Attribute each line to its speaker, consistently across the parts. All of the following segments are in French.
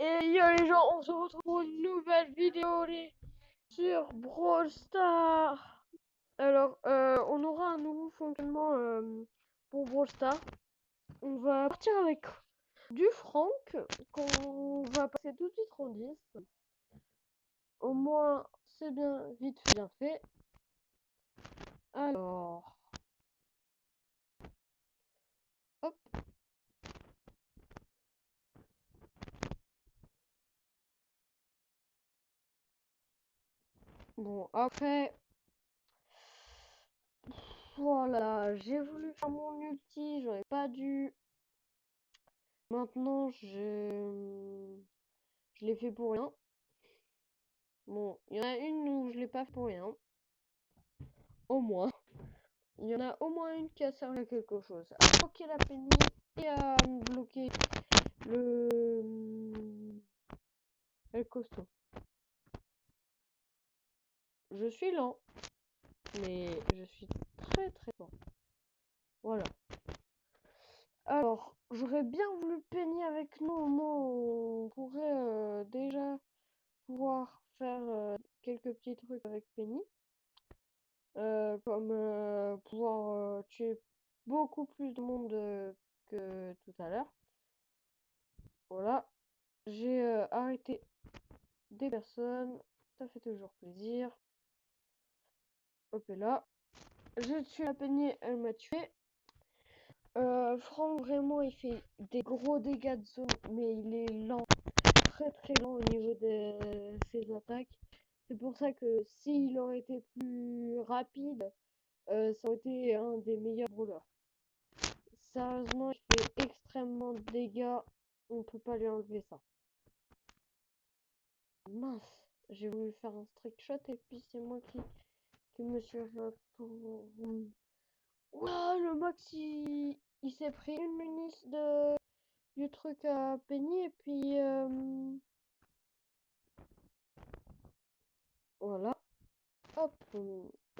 Speaker 1: Et yo les gens, on se retrouve pour une nouvelle vidéo sur Brawl Stars. Alors, on aura un nouveau fonctionnement pour Brawl Stars. On va partir avec du Frank, qu'on va passer tout de suite en 10. Au moins, c'est bien vite fait, bien fait. Alors, hop. Bon, après, voilà, j'ai voulu faire mon ulti, j'aurais pas dû. Maintenant, je l'ai fait pour rien. Bon, il y en a une où je l'ai pas fait pour rien. Au moins. Il y en a au moins une qui a servi à quelque chose. À bloquer la Penny et à bloquer le costaud. Je suis lent, mais je suis très très fort. Voilà. Alors, j'aurais bien voulu Penny avec nous. Au moins, on pourrait déjà pouvoir faire quelques petits trucs avec Penny. Comme pouvoir tuer beaucoup plus de monde que tout à l'heure. Voilà. J'ai arrêté des personnes. Ça fait toujours plaisir. Hop et là. J'ai tué la Penny, elle m'a tué. Franck, vraiment, il fait des gros dégâts de zone, mais il est lent. Très très lent au niveau de ses attaques. C'est pour ça que s'il aurait été plus rapide, ça aurait été un des meilleurs brawlers. Sérieusement, il fait extrêmement de dégâts. On peut pas lui enlever ça. Mince, j'ai voulu faire un strict shot et puis c'est moi qui me suis retourné. Ouah, le Max il s'est pris une munice du truc à Penny et puis voilà. Hop,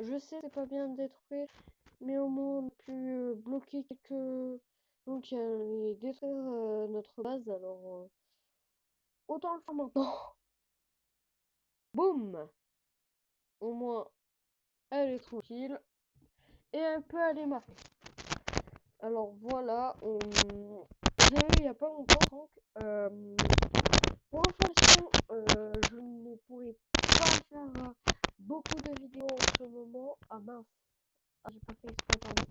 Speaker 1: je sais c'est pas bien de détruire, mais au moins on a pu bloquer quelques. Donc il y a les détruire notre base, alors autant le faire maintenant. Boum! Au moins elle est tranquille et elle peut aller marquer. Alors voilà, j'ai eu il y a pas longtemps donc pour information, je ne pourrais pas faire beaucoup de vidéos en ce moment. Ah mince, j'ai pas fait exprès, pardon.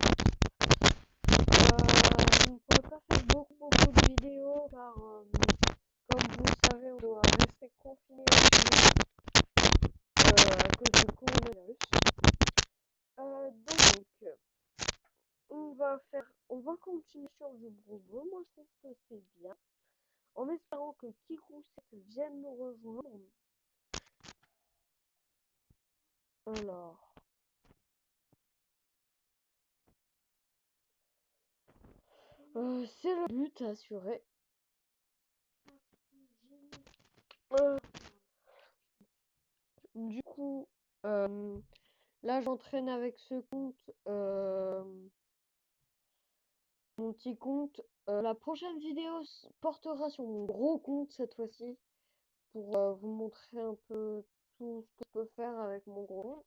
Speaker 1: Je ne pourrais pas faire beaucoup de vidéos car comme vous le savez, on doit rester confiné à cause du coronavirus. Donc on va continuer sur du Brobo. Moi je trouve que c'est bien. En espérant que Kikou7 vienne nous rejoindre. Alors. C'est le but assuré. Du coup, là j'entraîne avec ce compte, mon petit compte. La prochaine vidéo portera sur mon gros compte cette fois-ci pour vous montrer un peu tout ce que je peux faire avec mon gros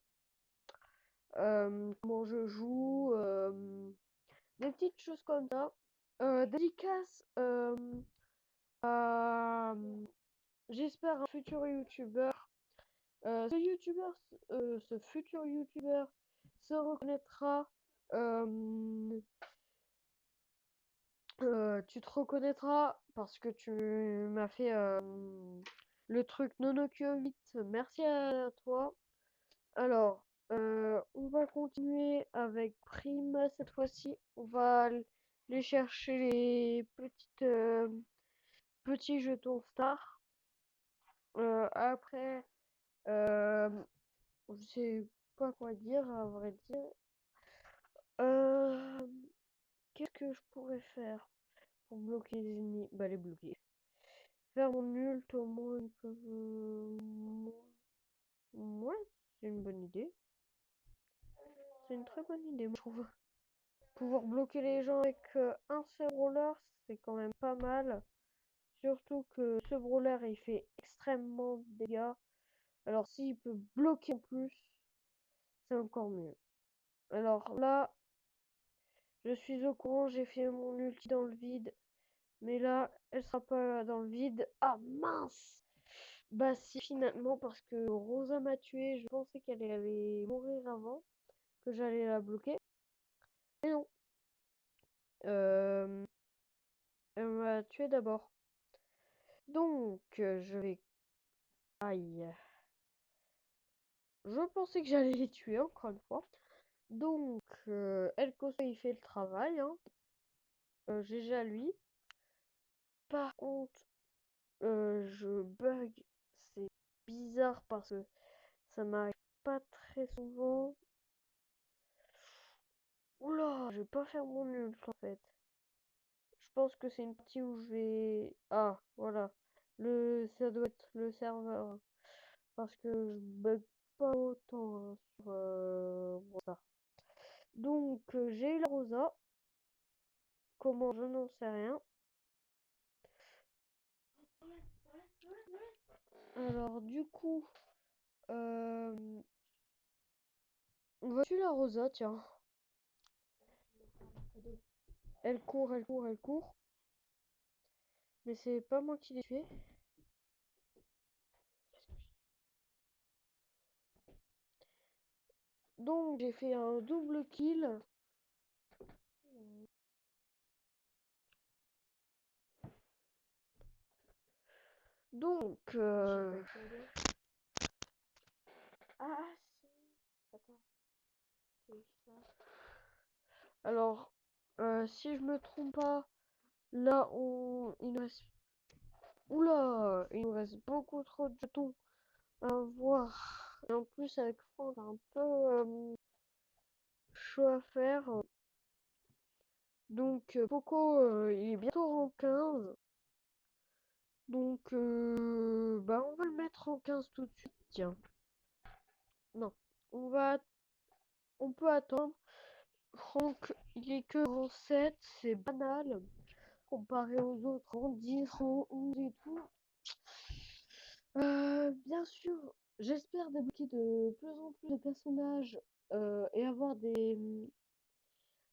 Speaker 1: compte. Comment je joue, des petites choses comme ça. Dédicace à j'espère un futur youtubeur. Ce futur youtubeur se reconnaîtra. Tu te reconnaîtras parce que tu m'as fait le truc Nonokyo 8. Merci à toi. Alors, on va continuer avec Prime cette fois-ci. On va aller chercher les petits jetons star. Après, je sais pas quoi dire à vrai dire. Qu'est-ce que je pourrais faire pour bloquer les ennemis? Bah les bloquer. Faire mon ult au moins ils peuvent. Ouais, c'est une bonne idée. C'est une très bonne idée, moi, je trouve. Pouvoir bloquer les gens avec un seul roller, c'est quand même pas mal. Surtout que ce brawler il fait extrêmement de dégâts. Alors s'il peut bloquer en plus, c'est encore mieux. Alors là, je suis au courant, j'ai fait mon ulti dans le vide. Mais là, elle sera pas dans le vide. Ah mince! Bah si finalement parce que Rosa m'a tué, je pensais qu'elle allait mourir avant, que j'allais la bloquer. Mais non. Euh, Elle m'a tué d'abord. Donc je vais. Aïe. Je pensais que j'allais les tuer encore une fois. Donc El Costo il fait le travail, hein. GG à lui. Par contre, je bug. C'est bizarre parce que ça m'arrive pas très souvent. Oula, je vais pas faire mon ult en fait. Je pense que c'est une partie où je vais. Ah, voilà. Ça doit être le serveur. Parce que je bug pas autant hein, sur Rosa. Donc, j'ai eu la Rosa. Comment, je n'en sais rien. Alors, du coup, on va tuer la Rosa, tiens. Elle court, elle court, elle court. Mais c'est pas moi qui l'ai tuée. Donc, j'ai fait un double kill. Donc, ah, si. Attends. C'est ça. Alors, si je me trompe pas, là, il nous reste. Oula, il nous reste beaucoup trop de jetons à voir. Et en plus, avec Franck, un peu chaud à faire. Donc, Poco, il est bientôt rang 15. Donc, bah, on va le mettre en 15 tout de suite. Tiens. Non, on peut attendre. Franck, il est que rang 7, c'est banal. Comparé aux autres rang 10, rang 11 et tout. Bien sûr, j'espère débloquer de plus en plus de personnages et avoir des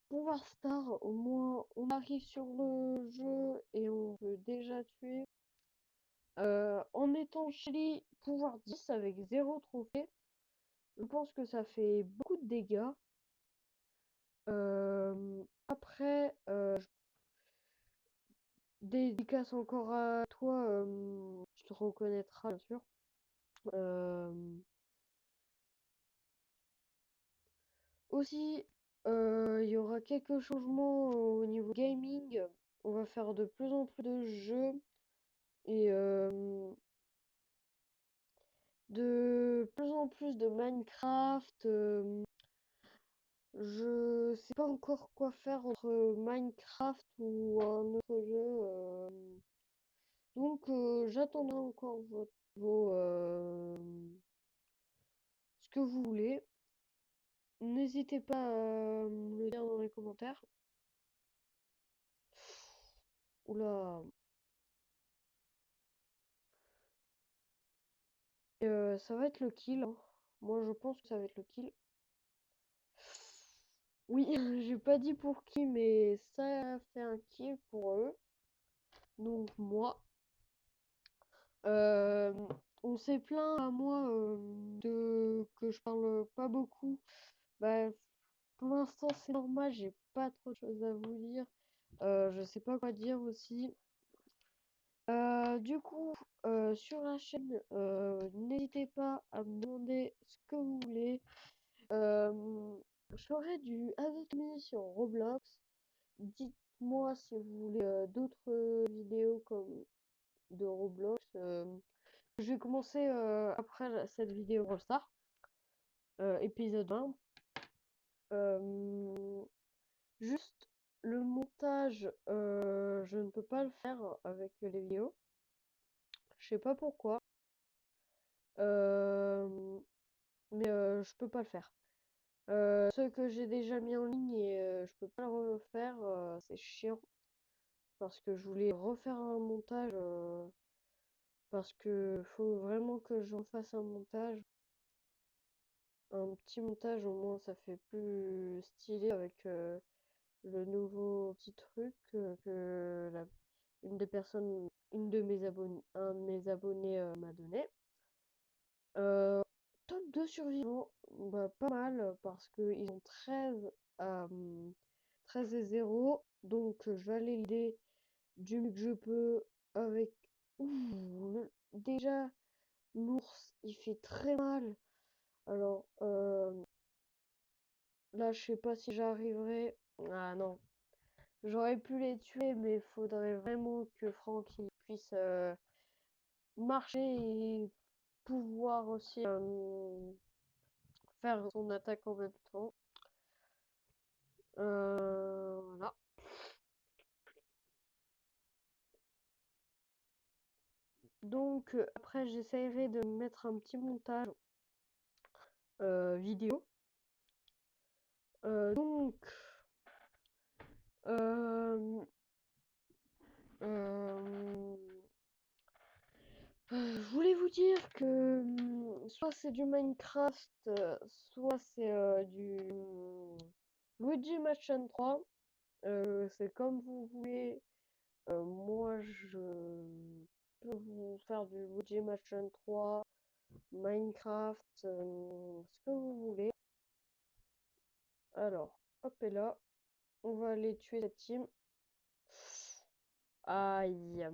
Speaker 1: pouvoirs stars. Au moins, on arrive sur le jeu et on peut déjà tuer. En étant Shelly, pouvoir 10 avec 0 trophée, je pense que ça fait beaucoup de dégâts. Après, dédicace encore à toi, tu te reconnaîtras bien sûr. Aussi, il y aura quelques changements au niveau gaming. On va faire de plus en plus de jeux et de plus en plus de Minecraft. Je sais pas encore quoi faire entre Minecraft ou un autre jeu. Donc j'attendrai encore ce que vous voulez. N'hésitez pas à me le dire dans les commentaires. Oula. Ça va être le kill, hein. Moi je pense que ça va être le kill. Oui, j'ai pas dit pour qui, mais ça a fait un kill pour eux. Donc moi. Euh, on s'est plaint à moi de que je parle pas beaucoup. Bah, pour l'instant c'est normal, j'ai pas trop de choses à vous dire. Je sais pas quoi dire aussi. Du coup, sur la chaîne, n'hésitez pas à me demander ce que vous voulez. Je ferai du Adopt sur Roblox. Dites-moi si vous voulez d'autres vidéos comme de Roblox. Je vais commencer après cette vidéo Rollstar, épisode 20. Juste le montage, je ne peux pas le faire avec les vidéos. Je sais pas pourquoi. Mais je peux pas le faire. Ceux que j'ai déjà mis en ligne et je peux pas le refaire, c'est chiant. parce que je voulais refaire un montage, parce que faut vraiment que je refasse un montage. Un petit montage, au moins ça fait plus stylé avec le nouveau petit truc que un de mes abonnés m'a donné. Top 2 survivants, bah, pas mal parce qu'ils ont 13 et 0. Donc je vais aller l'aider du mieux que je peux avec. Déjà, l'ours, il fait très mal. Alors là, je sais pas si j'arriverai. Ah non, j'aurais pu les tuer, mais il faudrait vraiment que Franck il puisse marcher et pouvoir aussi faire son attaque en même temps. Voilà. Donc après j'essaierai de mettre un petit montage vidéo. Donc je voulais vous dire que soit c'est du Minecraft, soit c'est du Luigi Mansion 3. C'est comme vous voulez. Moi, je peux vous faire du Luigi Mansion 3, Minecraft, ce que vous voulez. Alors, hop et là, on va aller tuer cette team. Aïe,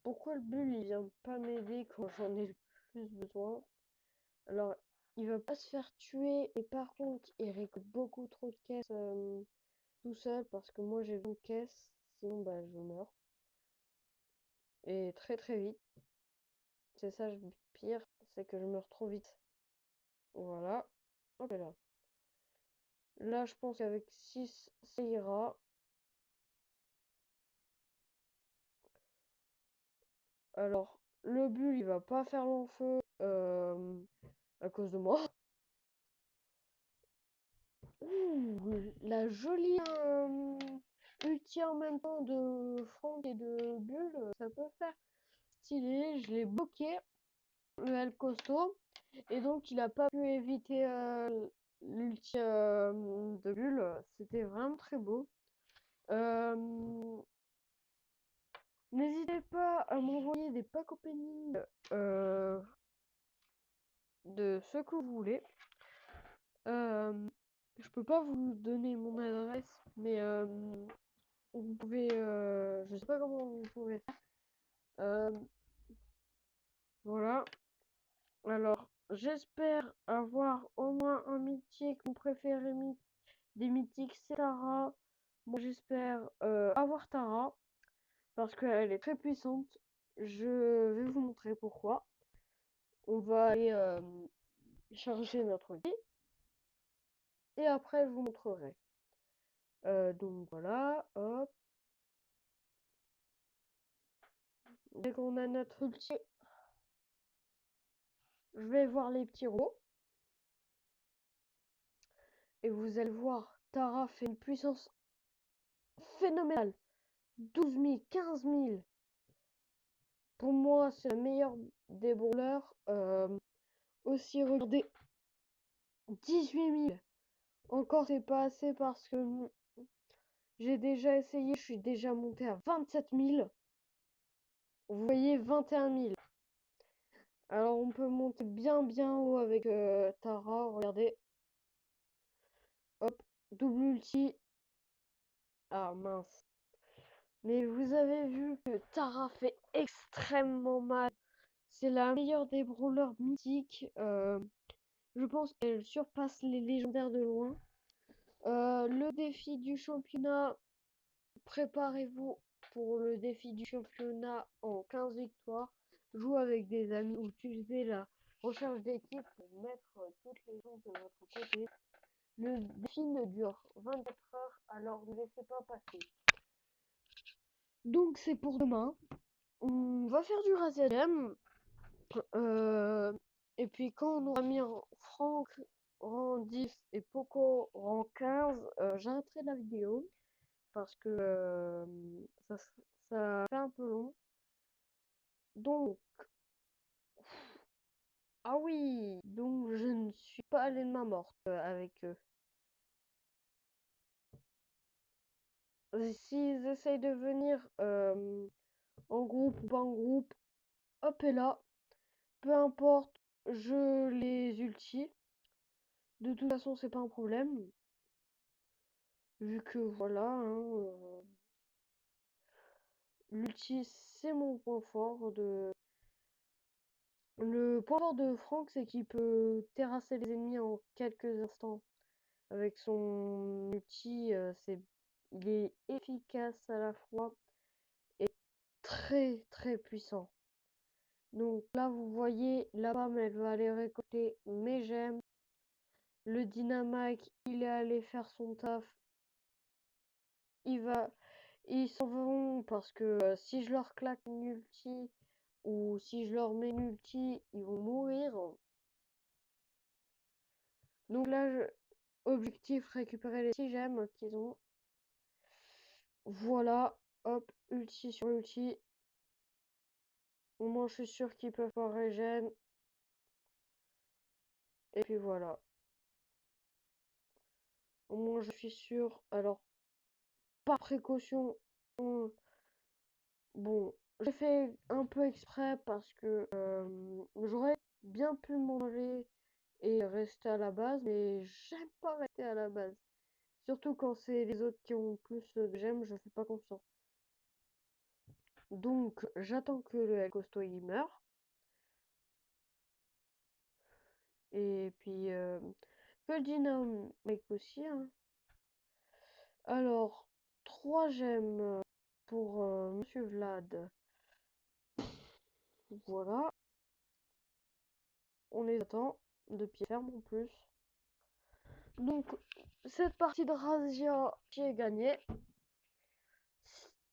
Speaker 1: pourquoi le bull il vient pas m'aider quand j'en ai le plus besoin? Alors, il va pas se faire tuer, et par contre, il récolte beaucoup trop de caisses tout seul parce que moi j'ai 20 caisses, sinon bah je meurs. Et très très vite. C'est ça le pire, c'est que je meurs trop vite. Voilà. Hop là. Là, je pense qu'avec 6, ça ira. Alors, le bull, il va pas faire long feu à cause de moi. Ouh, la jolie ulti en même temps de Franck et de Bull, ça peut faire stylé. Je l'ai bloqué, le L costaud, et donc il a pas pu éviter l'ulti de Bull. C'était vraiment très beau. N'hésitez pas à m'envoyer des packs opening de ce que vous voulez. Je peux pas vous donner mon adresse, mais vous pouvez, je sais pas comment vous pouvez faire. Voilà. Alors, j'espère avoir au moins un mythique. Mon préféré des mythiques, c'est Tara. Moi, j'espère avoir Tara parce qu'elle est très puissante. Je vais vous montrer pourquoi. On va aller charger notre vie et après, je vous montrerai. Donc voilà, hop. Dès qu'on a notre ulti, je vais voir les petits robots. Et vous allez voir, Tara fait une puissance phénoménale. 12 000, 15 000. Pour moi, c'est le meilleur des brawlers. Aussi, regardez, 18 000. Encore, c'est pas assez parce que j'ai déjà essayé, je suis déjà monté à 27 000. Vous voyez, 21 000. Alors, on peut monter bien haut avec Tara. Regardez. Hop, double ulti. Ah mince. Mais vous avez vu que Tara fait extrêmement mal. C'est la meilleure des brawlers mythiques. Je pense qu'elle surpasse les légendaires de loin. Le défi du championnat, préparez-vous pour le défi du championnat en 15 victoires. Jouez avec des amis ou utilisez la recherche d'équipe pour mettre toutes les gens de votre côté. Le défi ne dure 24 heures, alors ne laissez pas passer. Donc c'est pour demain. On va faire du Razziadem. Et puis quand on aura mis Franck rang 10 et Poco rang 15, j'arrêterai la vidéo parce que ça fait un peu long. Donc, ah oui, donc je ne suis pas allé de main morte avec eux. S'ils essayent de venir en groupe ou pas en groupe, hop et là, peu importe, je les ulti. De toute façon, c'est pas un problème. Vu que voilà, l'ulti c'est mon point fort. Le point fort de Franck, c'est qu'il peut terrasser les ennemis en quelques instants. Avec son ulti, il est efficace à la fois et très très puissant. Donc là, vous voyez, la femme, elle va aller récolter mes gemmes. Le dynamite, il est allé faire son taf. Ils s'en vont parce que si je leur claque une ulti ou si je leur mets une ulti, ils vont mourir. Donc là, objectif, récupérer les 6 gemmes qu'ils ont. Voilà, hop, ulti sur ulti. Au moins, je suis sûr qu'ils peuvent pas régène. Et puis voilà. Au moins, je suis sûr. Alors, par précaution, bon, j'ai fait un peu exprès parce que j'aurais bien pu manger et rester à la base, mais j'aime pas rester à la base. Surtout quand c'est les autres qui ont plus de gemmes, je fais pas confiance. Donc, j'attends que le El Costo il meure. Et puis, que le dynamite aussi, hein. Alors, 3 gemmes pour Monsieur Vlad. Voilà. On les attend de pied ferme en plus. Donc, cette partie de Razia qui est gagnée.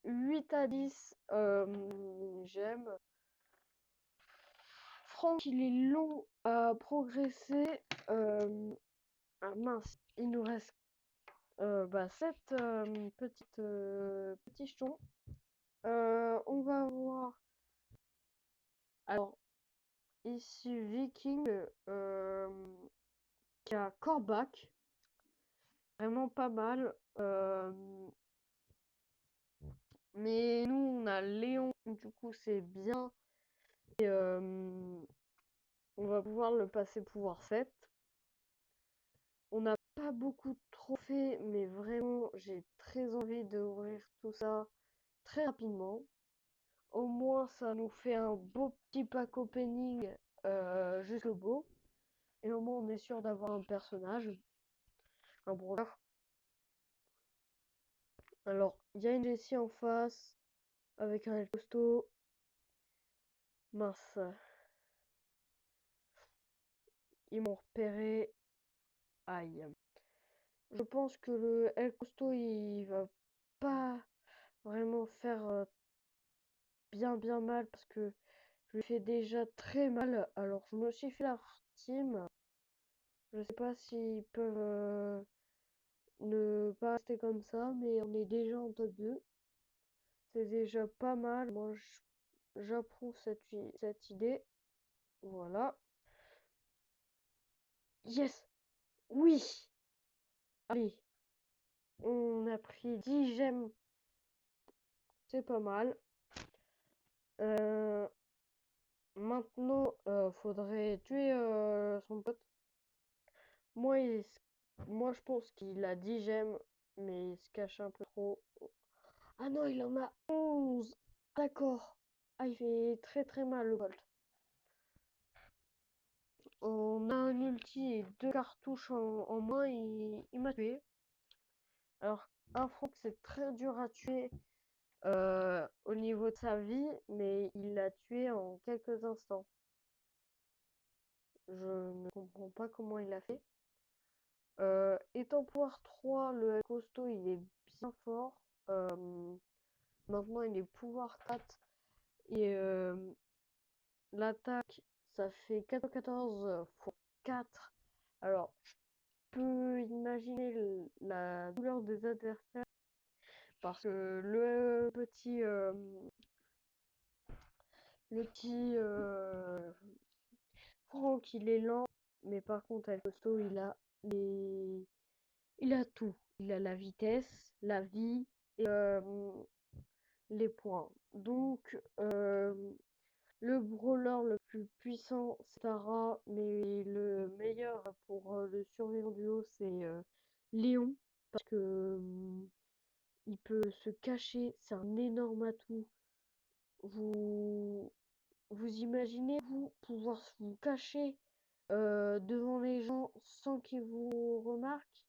Speaker 1: 8 à 10 gemmes. Franck, il est long à progresser. Ah mince, il nous reste 7 petits jetons. On va voir. Alors, ici, Viking qui a Kor'bak. Vraiment pas mal. Mais nous, on a Léon, du coup, c'est bien. Et on va pouvoir le passer pouvoir 7. On n'a pas beaucoup de trophées, mais vraiment, j'ai très envie d'ouvrir tout ça très rapidement. Au moins, ça nous fait un beau petit pack opening jusqu'au bout. Et au moins, on est sûr d'avoir un personnage, un brawler. Alors, il y a une Jessie en face, avec un El Costo. Mince. Ils m'ont repéré. Aïe. Je pense que le El Costo, il va pas vraiment faire bien mal parce que je lui fais déjà très mal. Alors je me suis fait la team. Je sais pas s'ils peuvent ne pas rester comme ça, mais on est déjà en top 2. C'est déjà pas mal. Moi j'approuve cette idée. Voilà. Yes! Oui! Allez, on a pris 10 gemmes. C'est pas mal. Maintenant, faudrait tuer son pote. Moi, moi, je pense qu'il a 10 gemmes, mais il se cache un peu trop. Ah non, il en a 11. D'accord. Ah, il fait très très mal le Bolt. On a un ulti et 2 cartouches en moins, il m'a tué. Alors, un Franck, c'est très dur à tuer au niveau de sa vie, mais il l'a tué en quelques instants. Je ne comprends pas comment il a fait. Étant pouvoir 3, le costaud il est bien fort. Maintenant il est pouvoir 4 et l'attaque ça fait 414 x 4. Alors je peux imaginer la douleur des adversaires, Parce que le petit Franck, il est lent, mais par contre, El Costo, il a tout. Il a la vitesse, la vie et les points. Donc, le brawler le plus puissant, c'est Tara, mais le meilleur pour le survivre en duo, c'est Léon, parce que il peut se cacher, c'est un énorme atout. Vous, vous imaginez, vous, pouvoir vous cacher devant les gens sans qu'ils vous remarquent?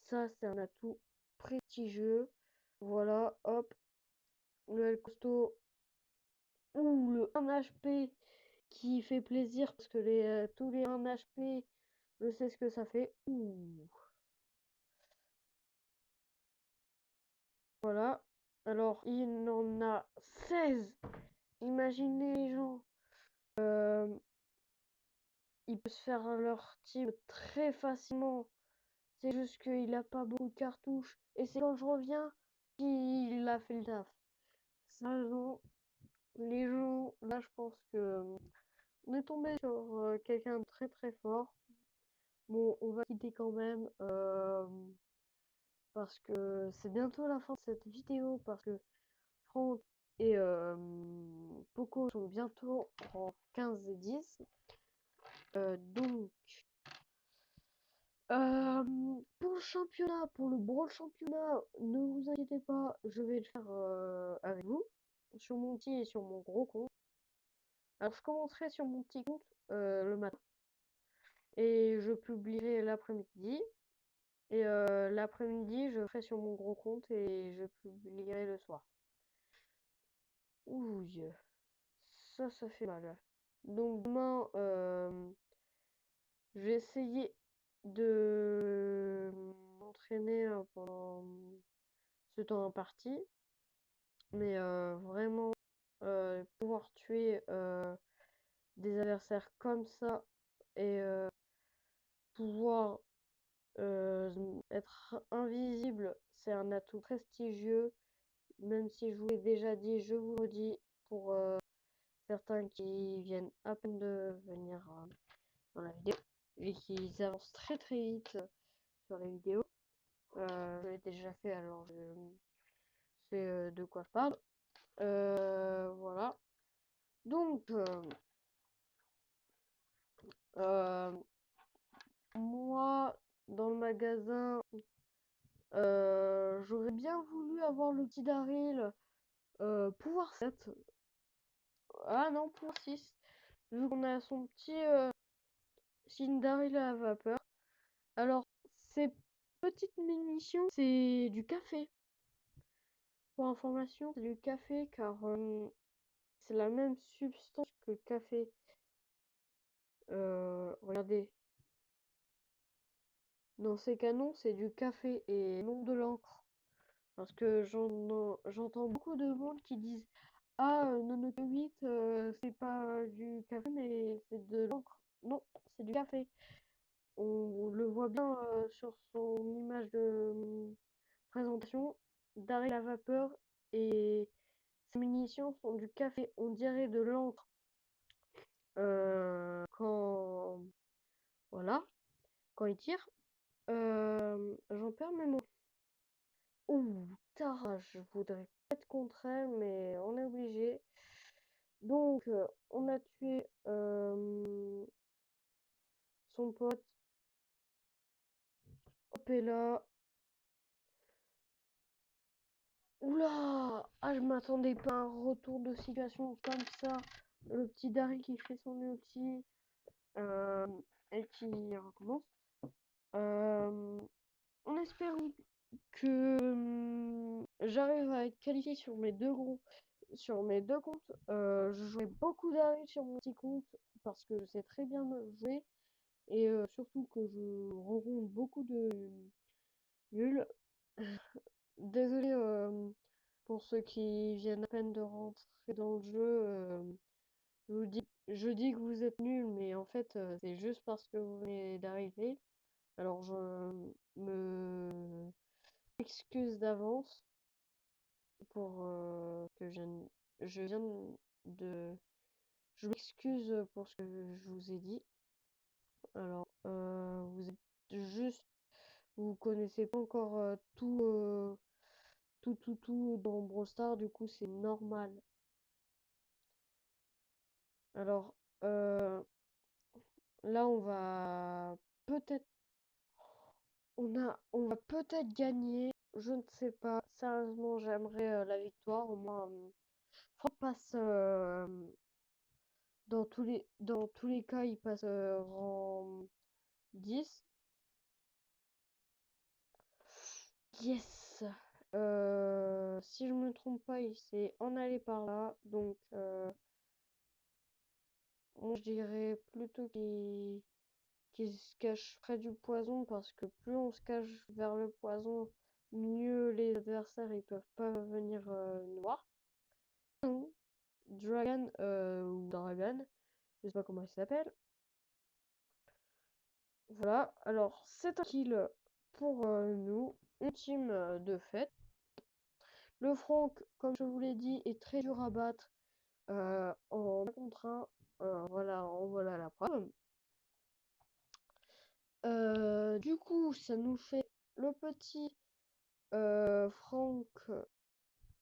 Speaker 1: Ça, c'est un atout prestigieux. Voilà, hop, le El Costo ou le 1 HP qui fait plaisir parce que tous les 1 HP, je sais ce que ça fait. Ouh. Voilà. Alors, il en a 16. Imaginez les gens. Euh, il peut se faire leur team très facilement. C'est juste qu'il a pas beaucoup de cartouches. Et c'est quand je reviens qu'il a fait le taf. Sérieusement, les gens, là, je pense que on est tombé sur quelqu'un de très très fort. Bon, on va quitter quand même parce que c'est bientôt la fin de cette vidéo parce que Franck et Poco sont bientôt en 15 et 10. Donc, pour le championnat, pour le Brawl championnat, ne vous inquiétez pas, je vais le faire avec vous sur mon petit et sur mon gros compte. Alors, je commencerai sur mon petit compte le matin et je publierai l'après-midi. Et l'après-midi, je ferai sur mon gros compte et je publierai le soir. Ouh, ça fait mal. Donc demain, je vais essayer de m'entraîner pendant ce temps imparti. Mais vraiment, pouvoir tuer des adversaires comme ça et pouvoir être invisible, c'est un atout prestigieux. Même si je vous l'ai déjà dit, je vous le dis pour certains qui viennent à peine de venir dans la vidéo et qui avancent très très vite sur les vidéos. Je l'ai déjà fait, alors je sais de quoi je parle. Voilà. Donc, moi, dans le magasin, j'aurais bien voulu avoir le petit Daryl pouvoir 7. Ah non, pouvoir 6. Vu qu'on a son petit Daryl à la vapeur. Alors, ces petites munitions, c'est du café. Pour information, c'est du café car c'est la même substance que le café. Regardez. Dans ces canons, c'est du café et non de l'encre. Parce que j'entends beaucoup de monde qui disent ah, Nonoke 8, c'est pas du café, mais c'est de l'encre. Non, c'est du café. On le voit bien sur son image de présentation. Daryl à vapeur et ses munitions sont du café. On dirait de l'encre. Quand voilà, quand il tire, j'en perds mes mots. Ouh, Tara, je voudrais être contre elle, mais on est obligé. Donc, on a tué son pote. Hop et là. Oula! Ah, je m'attendais pas à un retour de situation comme ça. Le petit Daryl qui fait son ulti et qui recommence. En espérant que j'arrive à être qualifié sur mes deux comptes. Je jouais beaucoup d'arrêts sur mon petit compte parce que je sais très bien jouer et surtout que je rencontre beaucoup de nuls. Désolé pour ceux qui viennent à peine de rentrer dans le jeu. Je dis que vous êtes nuls, mais en fait c'est juste parce que vous venez d'arriver. Alors je me excuse d'avance. pour que je viens de... Je m'excuse pour ce que je vous ai dit. Alors, vous êtes juste... Vous connaissez pas encore tout dans Brawl Stars, du coup c'est normal. Alors, là on va peut-être... On va peut-être gagner, je ne sais pas. Sérieusement, j'aimerais la victoire. Au moins, Franck passe dans tous les cas, il passe rang 10. Yes. Si je me trompe pas, il s'est en allé par là. Donc, moi, je dirais plutôt qu'il se cache près du poison parce que plus on se cache vers le poison, mieux les adversaires ils peuvent pas venir nous voir. Dragon ou Dragon, je sais pas comment il s'appelle. Voilà, alors c'est un kill pour nous, une team de fête. Le Franck, comme je vous l'ai dit, est très dur à battre en 1 contre 1. Voilà, en voilà la preuve. Du coup, ça nous fait le petit Franck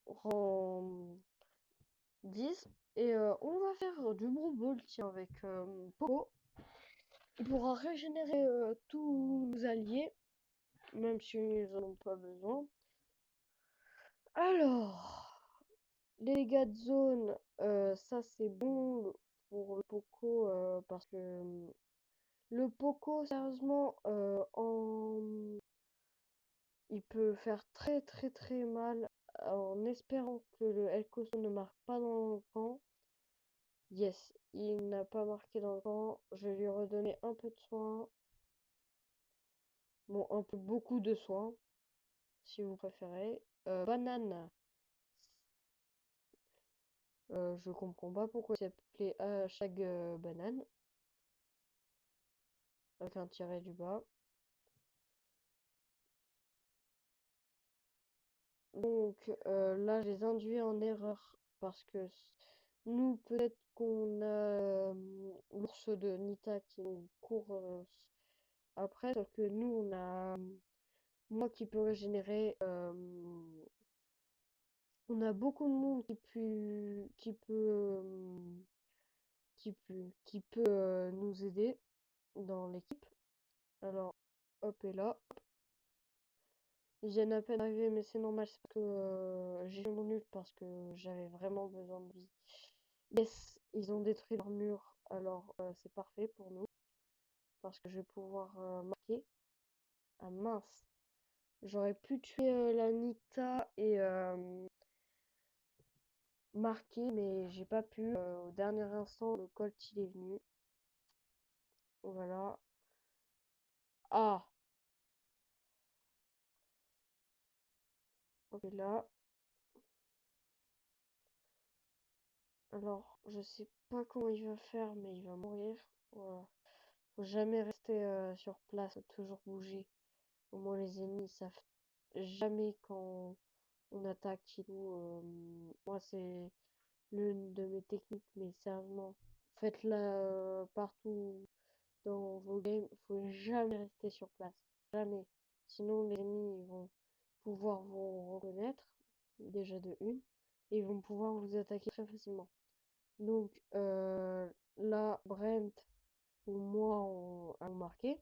Speaker 1: rang 10. Et on va faire du Brawl Ball, tiens, avec Poco. Il pourra régénérer tous nos alliés, même s'ils n'en ont pas besoin. Alors, les dégâts de zone, ça c'est bon pour le Poco, parce que le Poco, sérieusement, il peut faire très très très mal en espérant que le El Coso ne marque pas dans le camp. Yes, il n'a pas marqué dans le camp. Je vais lui redonner un peu de soin. Bon, un peu beaucoup de soin, si vous préférez. Banane. Je comprends pas pourquoi il s'appelait hashtag banane. Avec un tiret du bas. Donc là, je les induis en erreur parce que nous, peut-être qu'on a l'ours de Nita qui nous court après, sauf que nous, on a moi qui peut régénérer. On a beaucoup de monde qui peut nous aider dans l'équipe. Alors, hop et là. Ils viennent à peine d'arriver, mais c'est normal, c'est parce que j'ai fait mon ult parce que j'avais vraiment besoin de vie. Yes, ils ont détruit leur mur, alors c'est parfait pour nous. Parce que je vais pouvoir marquer. Ah mince, j'aurais pu tuer la Nita et marquer, mais j'ai pas pu. Au dernier instant, le Colt il est venu. Voilà. Ah, ok là. Alors, je sais pas comment il va faire, mais il va mourir. Voilà. Faut jamais rester sur place, faut toujours bouger. Au moins les ennemis savent jamais quand on attaque et tout. Moi c'est l'une de mes techniques, mais sérieusement, faites-la partout dans vos games. Faut jamais rester sur place. Jamais. Sinon les ennemis ils vont pouvoir vous reconnaître, déjà de une, et ils vont pouvoir vous attaquer très facilement. Donc là, Brent ou moi on a marqué.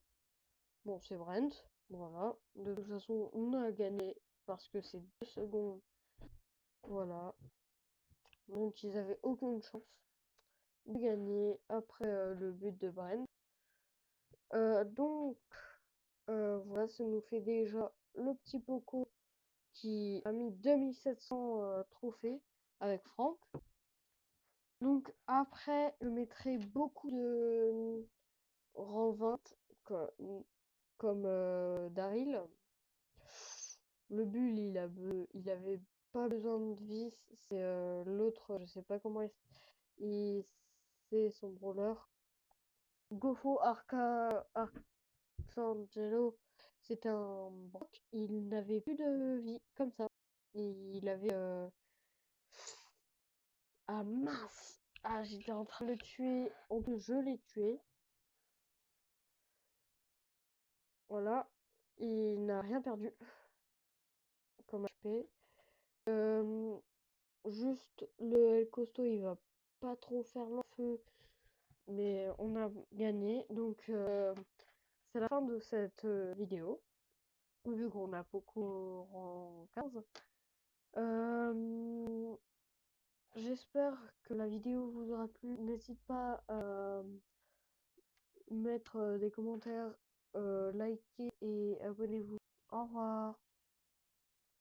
Speaker 1: Bon, c'est Brent. Voilà. De toute façon, on a gagné parce que c'est 2 secondes. Voilà. Donc, ils avaient aucune chance de gagner après le but de Brent. Donc, voilà, ça nous fait déjà le petit Poco qui a mis 2700 trophées avec Franck. Donc, après, je mettrai beaucoup de rang 20 comme Daryl. Le bull, il avait pas besoin de vie. C'est l'autre, je sais pas comment c'est son brawler. Gofo Arcangelo, c'était un Brock. Il n'avait plus de vie, comme ça. Il avait... Ah mince! Ah, j'étais en train de le tuer. En plus, je l'ai tué. Voilà. Il n'a rien perdu comme HP. Juste le El Costo, il va pas trop faire long feu. Mais on a gagné. Donc, c'est la fin de cette vidéo. Vu qu'on a beaucoup en 15. J'espère que la vidéo vous aura plu. N'hésite pas à mettre des commentaires, liker et abonnez-vous. Au revoir.